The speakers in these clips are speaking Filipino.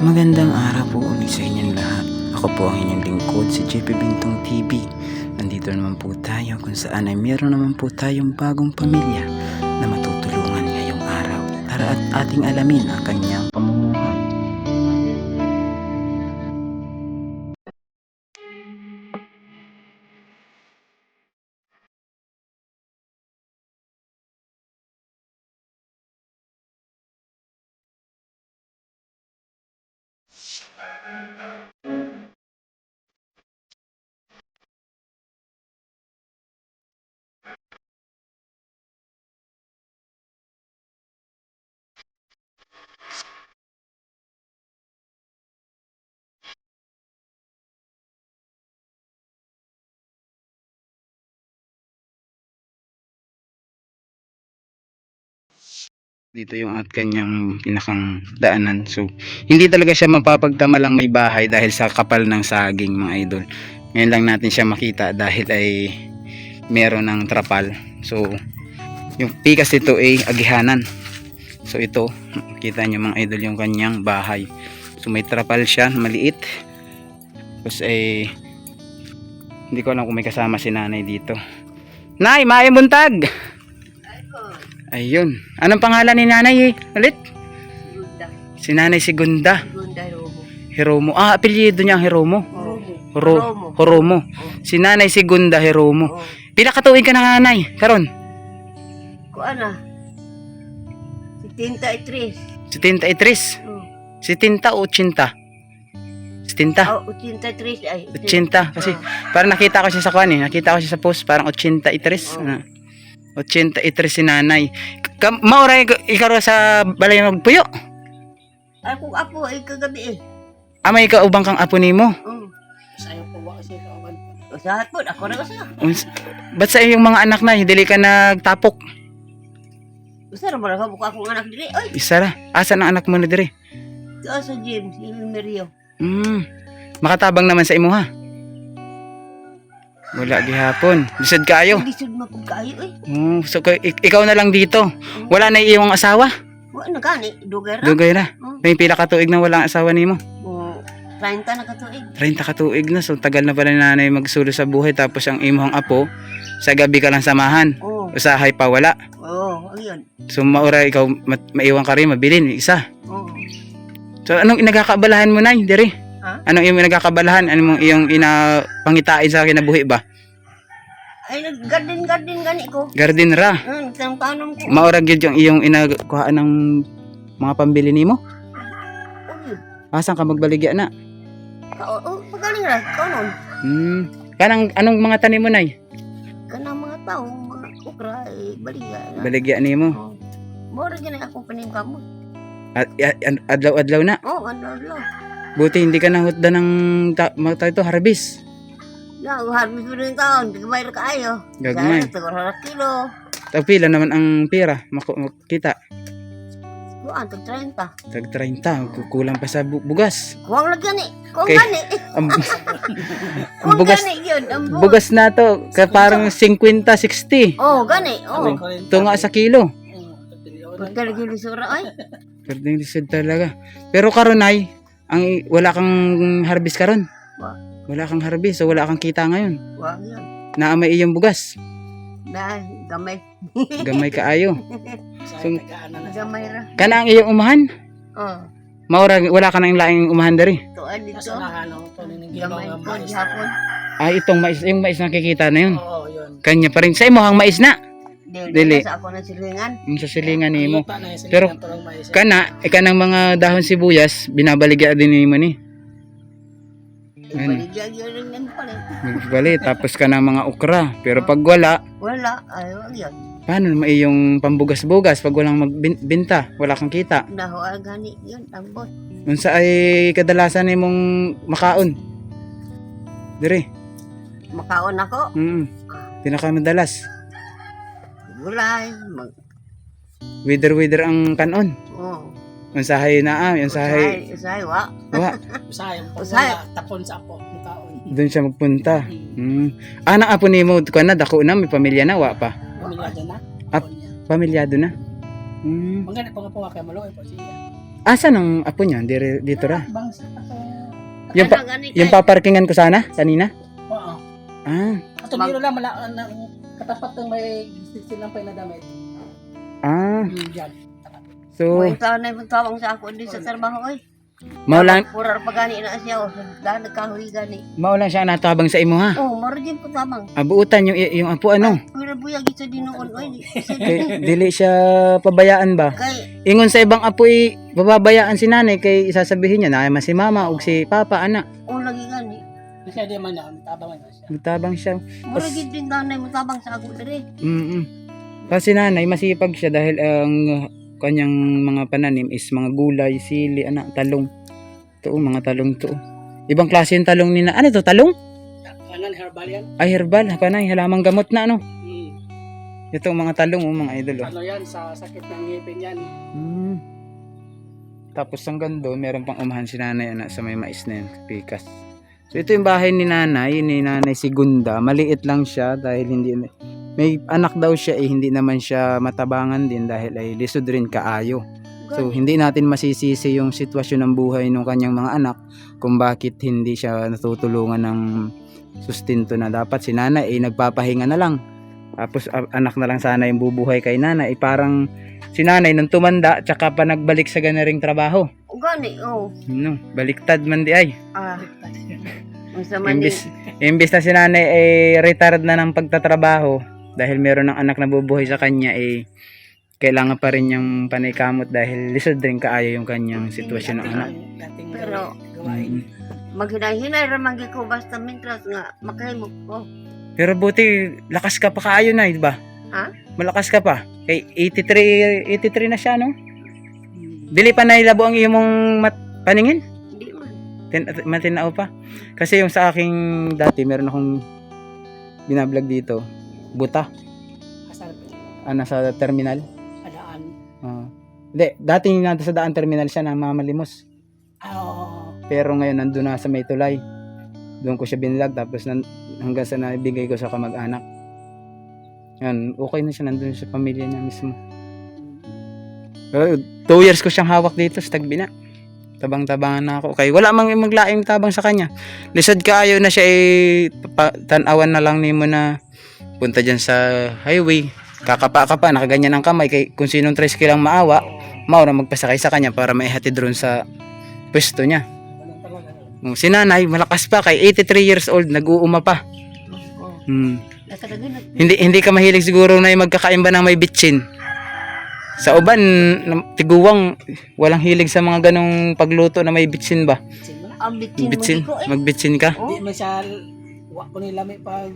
Magandang araw po ulit sa inyong lahat. Ako po ang inyong lingkod si JP Bintong TV. Nandito naman po tayo kung saan ay meron naman po tayong bagong pamilya na matutulungan ngayong araw. Tara at ating alamin ang kanyang pamumuhay. Dito yung at kanyang pinakang daanan. So, hindi talaga siya mapapagtamalang may bahay dahil sa kapal ng saging, mga idol. Ngayon lang natin siya makita dahil ay meron ng trapal. So, yung pikas nito ay agihanan. So, ito, kita nyo mga idol yung kanyang bahay. So, may trapal siya, maliit. Tapos ay hindi ko alam kung may kasama si nanay dito. Nay, maayong buntag! Ayun. Anong pangalan ni nanay ulit? Gunda. Si nanay si Gunda. Gunda Romo. Hiromo. Ah, apelyido niya Hiromo. Romo. Horomo. Si nanay si Gunda Hiromo. Pila ka tuig ka na nanay? Karon? Kuan na. 73. 73. Oh. 70 o 80? 70. Oh, 83 ay. 80 kasi parang nakita ko siya sa kuan nakita ko siya sa post parang 83. Oh. 83 si nanay. Mauray ikaw sa balay magpuyo. Ako apo ay kagabi eh. May kaubang kang apo nimo. Sayo po ba kasi kauban? Usahat po ako na usa. Ba't sa iyong mga anak na dili ka nagtapok? Usa ra ba ka buka akong anak diri? Oy, Isa ra. Asan ang anak mo na dire? tuwa sa gym, si Mario. Makatabang naman sa imo ha. Wala gihapon. Bisod kaayo. Bisod mapugkayo eh. So ikaw na lang dito. Wala na iyong asawa? Wa na gani, dugay ra. Dugay na. May pila ka tuig na wala ang asawa nimo? 30 na katuig. 30 ka tuig na. So tagal na pala ni nanay magsulo sa buhay tapos ang imong apo sa gabi ka lang samahan. Usahay pa wala. Ayun. So maura ikaw maiwan ka rin mabilin isa. So anong inagakabalahan mo nay diri? Ha? Anong iyong nagkakabalahan? Anong iyong inapangitain sa kinabuhi ba? Ay nag-garden gani ko. Garden ra. Tanong ko. Maurag yun yung iyong inakuhaan ng mga pambili nimo? Asan ka magbaligya na? Pagaling ra, kanon. Kanang anong mga tanim mo nay? Kanang mga tao, mga okra, baligya. Baligya nimo. Mora gani akong paning kamo. Adlaw-adlaw na. Ano. Buti hindi ka nahutda ng harvest. Harvest mo rin taon, gagmay ra kaayo. Gagmay. Siguro ra kilo. Pila naman ang pera makita. Kuan tag 30. Tag 30, kulang pa sa bugas. Kuwang lang gani. Kuwang Okay. gani. Ang Kuwang bugas gani yun. Ang bugas na to, parang 50, 60. Gani. Ito nga sa kilo. Pagka lagi sura ay. Pwedeng lisod talaga. Pero karon ay, wala kang harvest karon. Wala kang harvest, so wala kang kita ngayon. Wag yun. Naamay iyong bugas. Dahil gamay. Gamay kaayo. So, Gamay ra. kana ang iyong umahan? Maura wala ka nang laing umahan diri. Tuan dito. Gamay ko gihapon. Itong mais, yung mais nakikita na yun. Oo, yun. Kanya pa rin. Sa imo hang mais na. Dili. Sa ako ng silingan. Yung sa silingan nimo. Pero, Pero kanang mga dahon sibuyas, binabaligya din nimo ni. Baligya yun rin palit. Magbali, tapos ka ng mga okra. Pero pag wala, Wala. Ay, wag yun. paano naman iyong pambugas-bugas pag walang magbenta, wala kang kita? Nahual gani yun. Tambot. Unsa ay kadalasan nimong makaon? Dire. Makaon ako. Pinakamadalas. Gulay. Wither ang kanon. Unsahay na unsahay. Usahay, wa. Wa, usayang pag Usay. wala, tapon sa apo, mukhaon. doon siya magpunta. Anak apo nimo ko na dako na may pamilya na wa pa. Pamilyado na. Pamilyado na. Ang ganit pa nga po kay Maloy po siya. Asan ang apo niya? Dito ra. Bangsa ako. Yung paparkingan ko sana kanina? Oo. Ah. Ato biro lang katapat ng may sinampay na damit. Ah. Diyan. So, May taon na yung tawang sa ako din sa trabaho ay. maulan Purar pa gani na siya o. Dahil nagkahoy gani. siya natabang sa imo ha. Oh, marigin po tamang. Abuutan yung apo ano. Pero buyag isa din noon. Oy, Dili siya pabayaan ba? kay Ingon sa ibang apo bababayaan si nanay kay isasabihin niya na ay si mama ug si papa ana. o lagi gani. Kasi di man na tabangan na siya. Magtabang siya. Marigin din danay mo tabang sa ako dire. Kasi nanay masipag siya dahil ang kanyang mga pananim is mga gulay, sili, talong. Ito mga talong to. Ibang klase yung talong ni na. Ano to, talong? Kanan herbal yan. Ay, herbal. Panay, halamang gamot na ano. Hmm. Ito mga talong, mga idol. Ano yan, sa sakit ng ngipin yan. Tapos hanggang doon, meron pang umahan si nanay sa may mais na yun, pikas. So ito yung bahay ni nanay Segunda. Maliit lang siya dahil may anak daw siya hindi naman siya matabangan din dahil ay lisod rin kaayo. So hindi natin masisisi yung sitwasyon ng buhay ng kanyang mga anak kung bakit hindi siya natutulungan ng sustinto na dapat si nanay nagpapahinga na lang. Tapos anak na lang sana yung bubuhay kay nanay. Parang si nanay nung tumanda tsaka pa nagbalik sa ganaring trabaho. Gani, oh. No, baliktad man di ay. Unsa man din. Imbis na si nanay retired na ng pagtatrabaho dahil meron ng anak na bubuhay sa kanya kailangan pa rin yung panaykamot dahil lisod rin kaayo yung kanyang sitwasyon ng anak. Pero maghinay-hinay ra man gyud ko basta mintras nga makahimo ko. Pero buti lakas ka pa kaayo na, di ba? Ha? Malakas ka pa. Kay 83 na siya, no? Dili pa nailabo ang iyong paningin? Hindi man. Matinao pa. Kasi yung sa aking dati, meron akong binablog dito. Buta. Asal Sa terminal. adaan. Hindi, dati nandun sa daan terminal siya na mamalimos. Oo. Pero ngayon nandun na sa may tulay. Doon ko siya binlag tapos hanggang sa naibigay ko sa kamag-anak. Yan, okay na siya nandun sa pamilya niya mismo. 2 years ko siyang hawak dito sa Tagbina. Tabang-tabangan na ako. Okay, wala mang maglaing tabang sa kanya. Lisod ka ayaw na siya tanawan na lang nimo na punta dyan sa highway. Kakapa nakaganyan ang kamay kay kung sinong tricycle lang maawa, na magpasakay sa kanya para maihatid ron sa pwesto niya. Si nanay malakas pa kay 83 years old nag-uuma pa. Hindi ka mahilig siguro na magkakain ba ng may bitsin. Sa uban tiguwang walang hilig sa mga ganong pagluto na may bitsin ba? Ang Bitsin, magbitsin ka? Hindi man siya ko nilami pag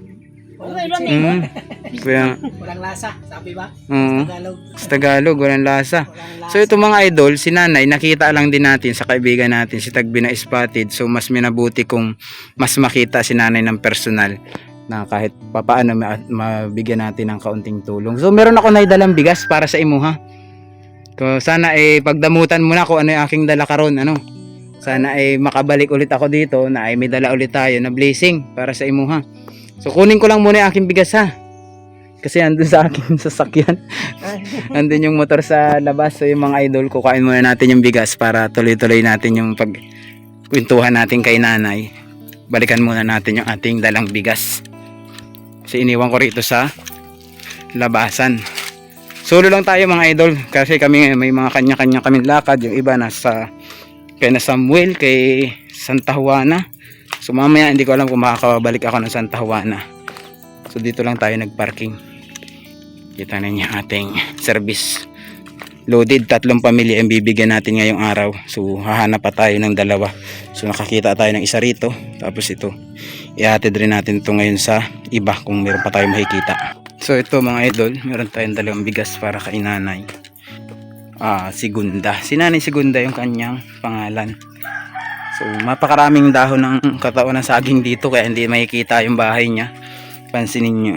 Okay walang lang bitsin. Kaya Walang lasa, sabi ba? Tagalog. sa Tagalog walang lasa. Walang lasa. So ito mga idol, si nanay nakita lang din natin sa kaibigan natin si Tagbina Spotted. So mas minabuti kung mas makita si nanay ng personal na kahit papaano mabigyan natin ng kaunting tulong. So meron ako naidalang bigas para sa imuha. So sana pagdamutan mo na kung ano yung aking dala karon, ano. Sana makabalik ulit ako dito na may dala ulit tayo na blessing para sa imuha. So kunin ko lang muna yung aking bigas ha. Kasi andun sa aking sasakyan. Andun yung motor sa labas. So yung mga idol, kukain muna natin yung bigas para tuloy-tuloy natin yung pagkwentuhan natin kay nanay. Balikan muna natin yung ating dalang bigas. Kasi iniwan ko rito sa labasan. Solo lang tayo mga idol. Kasi kami may mga kanya-kanya kaming lakad. Yung iba nasa kay na Samuel, kay Santa Juana. So mamaya hindi ko alam kung makakabalik ako ng Santa Juana. So dito lang tayo nagparking. Kita na niya ating service. Loaded, 3 pamilya ang bibigyan natin ngayong araw. So hahanap pa tayo ng 2. So nakakita tayo ng isa rito. Tapos ito, ihatid rin natin ito ngayon sa iba kung meron pa tayo makikita. So ito mga idol, meron tayong 2 bigas para kay nanay. Segunda. Si nanay Segunda yung kanyang pangalan. So mapakaraming dahon ng katawan ng saging dito kaya hindi makikita yung bahay niya. Pansinin nyo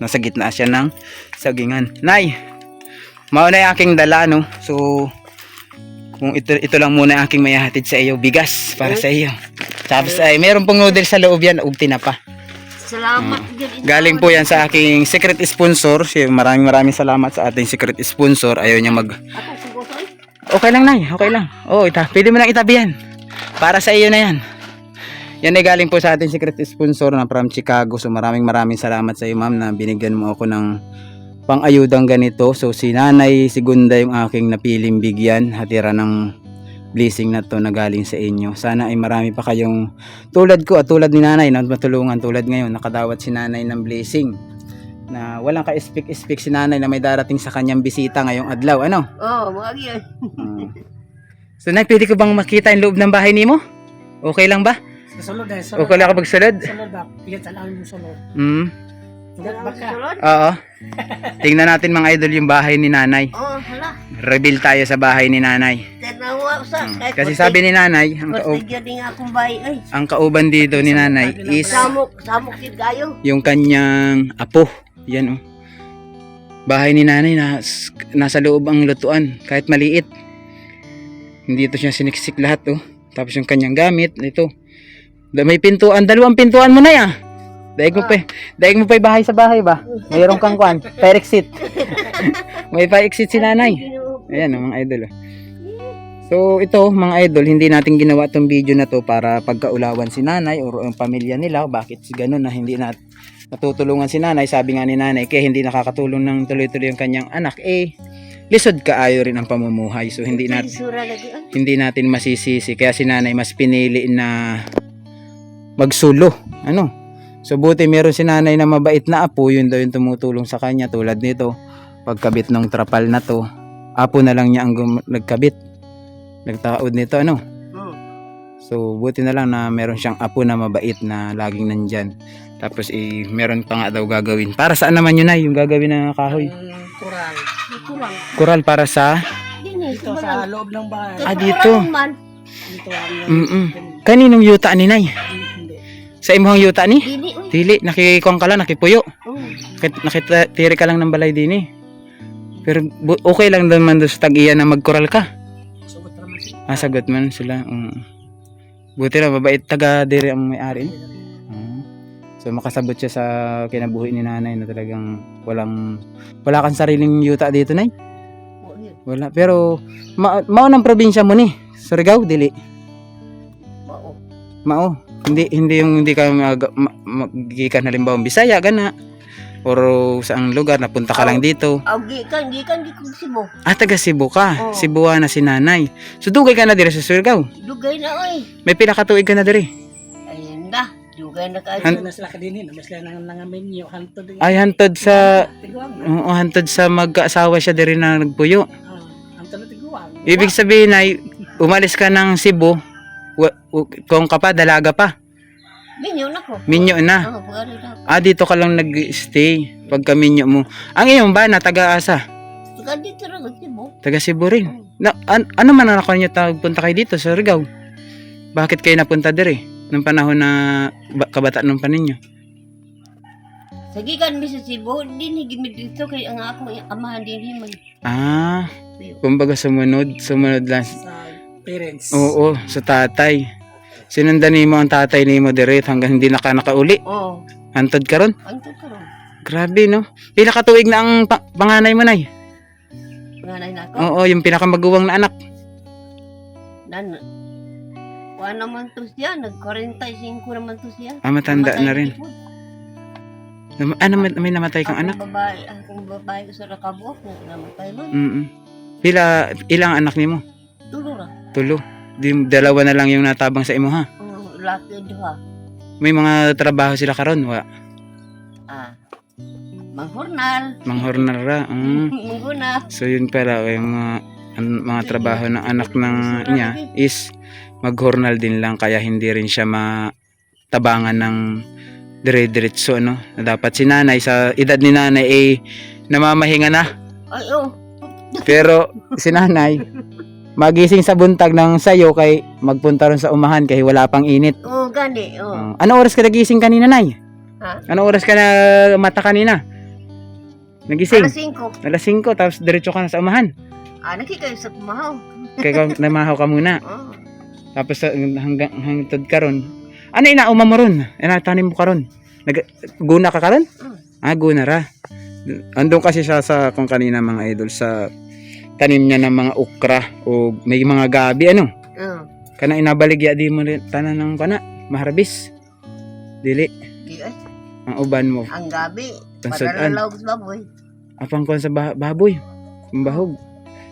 nasa gitna siya ng sagingan. Nay, mauna yung aking dala, no? So kung ito lang muna yung aking mayahatid sa iyo, bigas para sa iyo. Tapos meron pong noodles sa loob yan, ug tinapa. Salamat. Galing po yan sa aking secret sponsor. Maraming salamat sa ating secret sponsor. Ayaw niya Okay lang, Nay. Okay lang. Oo, pwede mo nang itabi yan. Para sa iyo na yan. Yan ay galing po sa ating secret sponsor na from Chicago. So maraming salamat sa iyo, ma'am, na binigyan mo ako ng pang-ayudang ganito. So si Nanay Segunda yung aking napiling bigyan. Hatira ng blessing na to na galing sa inyo. Sana ay marami pa kayong tulad ko at tulad ni Nanay na matulungan. Tulad ngayon, nakadawat si Nanay ng blessing. Na walang ka-speak si Nanay na may darating sa kanyang bisita ngayong adlaw. Ano? Wag yun. So Nay, pwede ko bang makita yung loob ng bahay nimo? Okay lang ba? Sulod eh. Okay lang ako magsulod? Sulod ba? Pigat alam mo sulod. Sulod ba ka? Oo. Tingnan natin mga idol yung bahay ni Nanay. Hala. Reveal tayo sa bahay ni Nanay. Tanawa sa. Kasi sabi ni Nanay, Pastigyan din akong bahay. Ay, ang kauban dito ni Nanay is samok kid kayo. yung kanyang apo. Yan oh. Bahay ni Nanay nasa loob ang lutuan kahit maliit. Hindi ito siya siniksik lahat oh. Tapos yung kanyang gamit ito. May pintuan, dalawang pintuan mo na ya. Daig mo pa yung bahay sa bahay ba? Mayroon kang kwan, fire exit. May fire exit si Nanay. Ayan oh, mga idol oh. So ito mga idol, hindi natin ginawa tong video na to para pagkaulawan si Nanay o ang pamilya nila. Bakit ganun na hindi natutulungan si Nanay? Sabi nga ni Nanay, kaya hindi nakakatulong ng tuloy-tuloy yung kanyang anak, lisod kaayo rin ang pamumuhay. So hindi natin masisisi. Kaya si Nanay mas pinili na magsulo. Ano? So buti meron si Nanay na mabait na apo, yun daw yung tumutulong sa kanya. Tulad nito, pagkabit ng trapal na to, apo na lang niya ang nagkabit. Nagtaod nito, ano? So buti na lang na meron siyang apo na mabait na laging nandyan. Tapos meron pa nga daw gagawin. Para saan naman yun, Nay, yung gagawin na kahoy? Kural. Kural para sa? Dito sa loob ng bahay. Dito. Dito ang Kaninong yuta ni Nay? hindi. Sa imong yuta ni? Dili. Dili, nakikuang ka lang, nakipuyo. Nakitiri ka lang ng balay din eh. Pero okay lang naman doon sa tag-iya na magkural ka. Sugot naman sila. Sagot man sila. Buti na, mabait taga dire ang may-ari. So makasabot siya sa kinabuhi ni Nanay na talagang wala kang sariling yuta dito, Nay? Wala. Pero mao ng probinsya mo ni? Surigao, dili? Mao. Hindi yung hindi ka magikan halimbawa Bisaya gana or saang lugar napunta ka lang dito. Gikan ko Cebu. Taga Cebu ka. Cebuana si Nanay. So dugay ka na dire sa Surigao. Dugay na oy. May pila ka tuig ka na dire? Ayun da. Dugay na ka. Na sila kadinin, mas sila nang menu hantod. Ay hantod sa Tiguang. hantod sa mag-asawa siya dire na nagpuyo. Hantod na tiguang. Ibig sabihin ay umalis ka ng Cebu kung ka pa dalaga pa. Minyo na ko. Minyo na. Pagari na. Dito ka lang nag-stay pagka minyo mo. Ang iyong ba na taga-asa? Taga dito rin ang Cebu. Taga Cebu rin. Ano man ang nakuha niyo punta kayo dito sa Surigao? Bakit kayo napunta dire? Nung panahon na kabataan ng paninyo? Sige kan mi sa Cebu, din higimid dito kay ang ako amahan din himay. Kumbaga sumunod lang. Sa parents. Oo, sa tatay. Sinundan nimo ang tatay nimo dire hanggang hindi nakauli. Hantod ka ron? Hantod ka ron. Grabe no. Pila ka tuig na ang panganay mo, Nay? Panganay na ako? Oo, yung pinakamaguwang na anak. Kuha naman to siya, nag-45 naman to siya. Matanda na rin. May namatay kang anak? Akong babae sa Rakabo, namatay nun. Ilang anak nimo? Tulo. Dalawa na lang yung natabang sa imo ha? Laki duha. May mga trabaho sila karon wa? Manghornal ra. Manghuna. So yun pala yung mga trabaho ng anak niya is maghornal din lang kaya hindi rin siya matabangan ng dire-diretso no. Dapat si Nanay sa edad ni Nanay namamahinga na. Pero si Nanay magising sa buntag ng sayo kay magpunta ron sa umahan kay wala pang init. Gani. Ano oras ka nagising kanina, Nay? Ano oras ka na mata kanina? Nagising? Alas 5. Tapos diretso ka na sa umahan. Nakikayo sa pumahaw. Kaya namahaw ka muna. Tapos hanggang ka ron. Ano inauma mo ron? Tanim mo ka ron? Guna ka ron? Guna ra. Andun kasi siya sa kung kanina mga idol sa tanim niya ng mga okra o may mga gabi ano. Oh, Kana inabaligya di mo rin tanan ng kana maharbis. Dili di ay. ang uban mo. Ang gabi. Tansudan. Padalalaw sa baboy. Apang kon sa baboy. Kumbahog.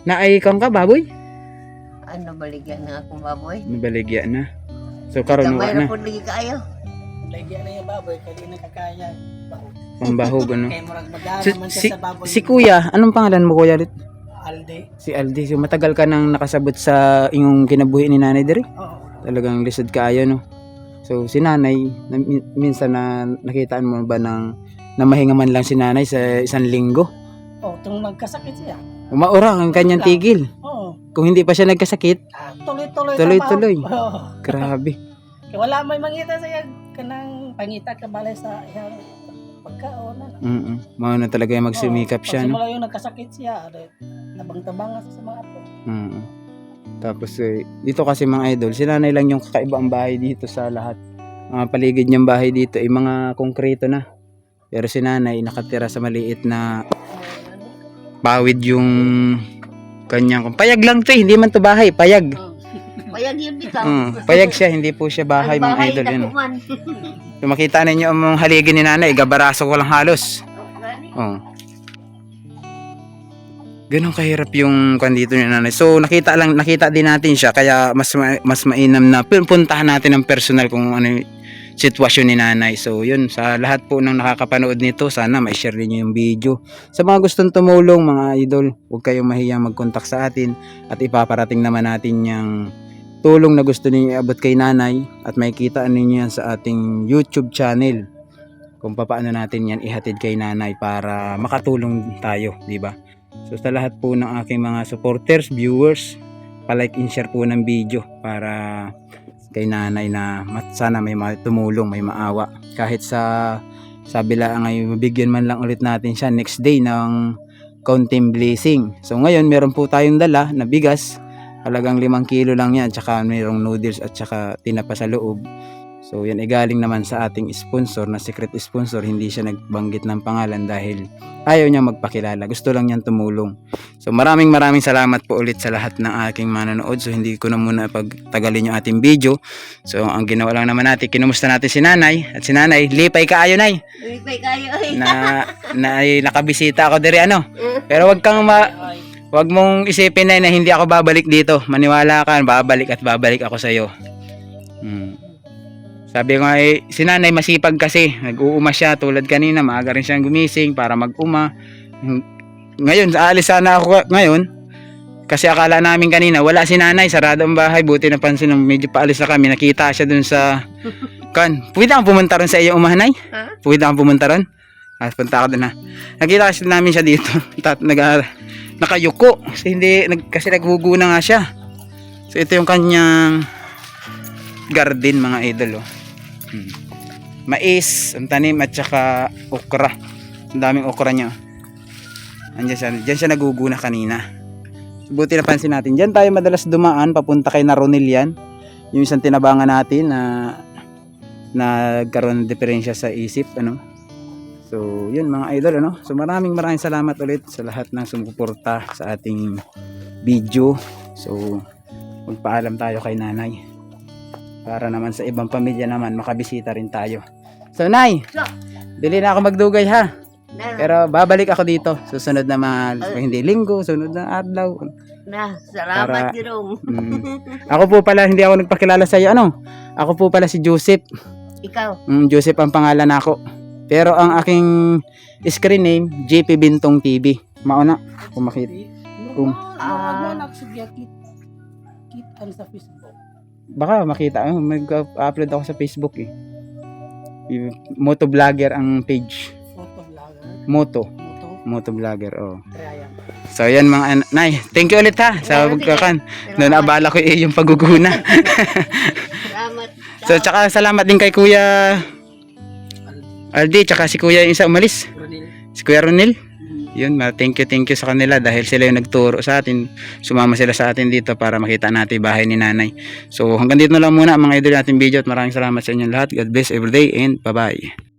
Naay kang ka baboy? Ano baligyan na akong baboy? Nabaligya na. So karon Kamay wa na na po lagi kaayo. Lagyan na yung baboy, kaya nakakaya. pambahog ano. Kaya murag madala Si, man si, siya sa baboy. si Kuya, anong pangalan mo Kuya ulit? Aldi. Si Aldi. So matagal ka nang nakasabot sa inyong kinabuhi ni Nanay diri? Oo. Talagang lisod kaayo no. So si Nanay, minsan na nakitaan mo ba ng na mahinga man lang si Nanay sa isang linggo? Oh, itong nagkasakit siya. Umaura ang kanyang tigil. Oo. Kung hindi pa siya nagkasakit, Tuloy-tuloy. Tuloy-tuloy. Oo. grabe. Kaya wala may mangita sa kanang pangita ka balay sa iyang pagkaon. Mao na talaga yung magsumikap siya no. Pagsimula yung nagkasakit siya, tabang-tabang sa mga apo. Tapos dito kasi mga idol, si Nanay lang yung kakaiba ang bahay dito sa lahat. Mga paligid niyang bahay dito ay mga konkreto na. Pero si Nanay nakatira sa maliit na pawid yung kanyang payag lang to, hindi man to bahay, payag. Payag yun bitaw. Payag siya, hindi po siya bahay Ang mga idol na yun. kuman. Kung makita ninyo ang haligi ni Nanay, gabaraso ko lang halos. Oh. Ganun kahirap yung kandito ni Nanay. So nakita din natin siya kaya mas mainam na puntahan natin ng personal kung ano yung sitwasyon ni Nanay. So yun, sa lahat po ng nakakapanood nito, sana ma-share niyo yung video. Sa mga gustong tumulong mga idol, huwag kayong mahiyang mag-contact sa atin at ipaparating naman natin yung tulong na gusto niyo iabot kay Nanay at makikita ninyo yan sa ating YouTube channel kung paano natin yan ihatid kay Nanay para makatulong tayo, di ba? So sa lahat po ng aking mga supporters, viewers, pa-like and share po ng video para kay Nanay na sana may tumulong, may maawa. Kahit sa bila ngayon, mabigyan man lang ulit natin siya next day ng kaunting blessing. So ngayon meron po tayong dala na bigas. Halagang 5 kilo lang yan, tsaka mayroong noodles at tsaka tinapa sa loob. So yan ay galing naman sa ating sponsor na secret sponsor. Hindi siya nagbanggit ng pangalan dahil ayaw niya magpakilala. Gusto lang niyang tumulong. So maraming salamat po ulit sa lahat ng aking manonood. So hindi ko na muna pagtagalin yung ating video. So ang ginawa lang naman natin, kinumusta natin si Nanay. At si Nanay, lipay kaayo Nay. Lipay kayo ay. Nakabisita ako diri ano. Pero wag mong isipin na hindi ako babalik dito. Maniwala ka, babalik ako sa iyo. Sabi ko si Nanay masipag kasi. Nag-uuma siya tulad kanina, maaga rin siyang gumising para mag-uma. Ngayon, aalis sana ako ngayon. Kasi akala namin kanina wala si Nanay, sarado ang bahay. Buti napansin nung medyo paalis na kami, nakita siya dun sa pwede akong pumunta ron sa iyo umahanay? Ha? Pwede akong pumunta ron? Punta ako dun ha. Nakita kasi namin siya dito. Nakayuko kasi naghuguna nga siya. So ito yung kanyang garden mga idol mais ang tanim at saka okra. Ang daming okra niya. Diyan siya naguguna kanina. So, buti napansin natin. Diyan tayo madalas dumaan papunta kay Naronil yan. Yung isang tinabangan natin na nagkaroon ng diferensya sa isip ano. So, yun mga idol ano. So, maraming salamat ulit sa lahat ng sumuporta sa ating video. So, magpaalam tayo kay Nanay. Para naman sa ibang pamilya naman makabisita rin tayo. So, Nay, bili na ako magdugay ha. Pero babalik ako dito. Susunod na hindi linggo, sunod na adlaw. Salamat Jerome. Ako po pala, hindi ako nagpakilala sa iyo. Ano? Ako po pala si Joseph. Ikaw? Joseph ang pangalan ako. Pero ang aking screen name, JP Bintong TV. Mauna, kung makita. Kita sa Facebook. Baka makita, mag-upload ako sa Facebook eh. Moto vlogger ang page. Moto vlogger, oh. So yan mga Nay, thank you ulit ha sa pagkakan. Noon abala ko yung paguguna. Salamat. So tsaka salamat din kay Kuya Aldi, tsaka si Kuya yung isa umalis. Si Kuya Ronil. Yun, thank you sa kanila dahil sila yung nagturo sa atin. Sumama sila sa atin dito para makita natin bahay ni Nanay. So hanggang dito na lang muna mga idol natin video at maraming salamat sa inyo lahat. God bless every day and bye-bye.